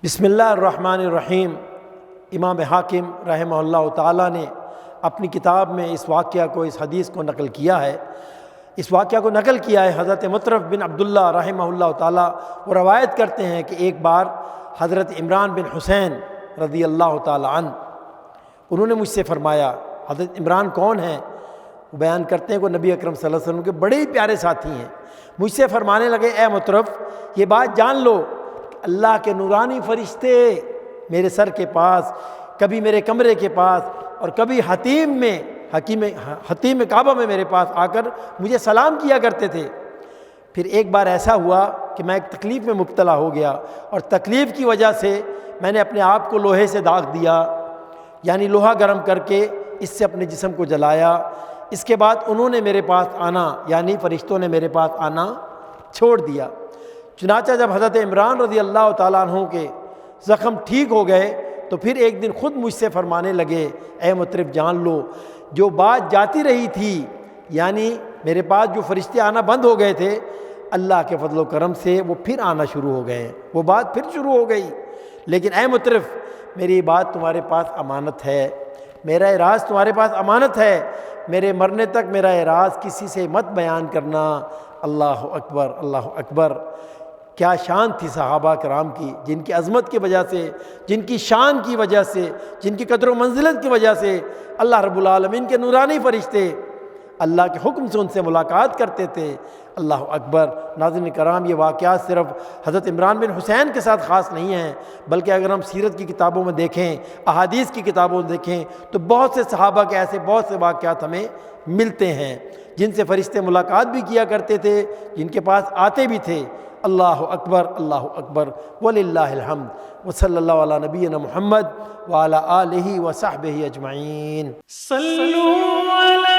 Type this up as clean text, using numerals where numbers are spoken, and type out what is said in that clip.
بسم اللہ الرحمن الرحیم۔ امام حاکم رحمہ اللہ تعالیٰ نے اپنی کتاب میں اس واقعہ کو، اس حدیث کو نقل کیا ہے۔ اس واقعہ کو نقل کیا ہے حضرت مطرف بن عبداللہ رحمہ اللہ تعالیٰ۔ وہ روایت کرتے ہیں کہ ایک بار حضرت عمران بن حسین رضی اللہ تعالیٰ عنہ، انہوں نے مجھ سے فرمایا۔ حضرت عمران کون ہیں؟ وہ بیان کرتے ہیں کہ نبی اکرم صلی اللہ علیہ وسلم کے بڑے ہی پیارے ساتھی ہیں۔ مجھ سے فرمانے لگے، اے مطرف، یہ بات جان لو کہ اللہ کے نورانی فرشتے میرے سر کے پاس، کبھی میرے کمرے کے پاس، اور کبھی حتیم کعبہ میں میرے پاس آ کر مجھے سلام کیا کرتے تھے۔ پھر ایک بار ایسا ہوا کہ میں ایک تکلیف میں مبتلا ہو گیا، اور تکلیف کی وجہ سے میں نے اپنے آپ کو لوہے سے داغ دیا، یعنی لوہا گرم کر کے اس سے اپنے جسم کو جلایا۔ اس کے بعد انہوں نے میرے پاس آنا، یعنی فرشتوں نے میرے پاس آنا چھوڑ دیا۔ چنانچہ جب حضرت عمران رضی اللہ تعالیٰ عنہ کے زخم ٹھیک ہو گئے تو پھر ایک دن خود مجھ سے فرمانے لگے، اے مطرف جان لو، جو بات جاتی رہی تھی، یعنی میرے پاس جو فرشتے آنا بند ہو گئے تھے، اللہ کے فضل و کرم سے وہ پھر آنا شروع ہو گئے، وہ بات پھر شروع ہو گئی۔ لیکن اے مطرف، میری بات تمہارے پاس امانت ہے، میرا راز تمہارے پاس امانت ہے، میرے مرنے تک میرا راز کسی سے مت بیان کرنا۔ اللہ اکبر، اللہ اکبر۔ کیا شان تھی صحابہ کرام کی، جن کی عظمت کی وجہ سے، جن کی شان کی وجہ سے، جن کی قدر و منزلت کی وجہ سے اللہ رب العالمین کے نورانی فرشتے اللہ کے حکم سے ان سے ملاقات کرتے تھے۔ اللہ اکبر۔ ناظرین کرام، یہ واقعات صرف حضرت عمران بن حسین کے ساتھ خاص نہیں ہیں، بلکہ اگر ہم سیرت کی کتابوں میں دیکھیں، احادیث کی کتابوں میں دیکھیں، تو بہت سے صحابہ کے ایسے بہت سے واقعات ہمیں ملتے ہیں جن سے فرشتے ملاقات بھی کیا کرتے تھے، جن کے پاس آتے بھی تھے۔ اللہ اکبر، اللہ اکبر، وللہ الحمد، وصلی اللہ علی نبینا محمد وعلی آلہ وصحبہ اجمعین۔ صلو علی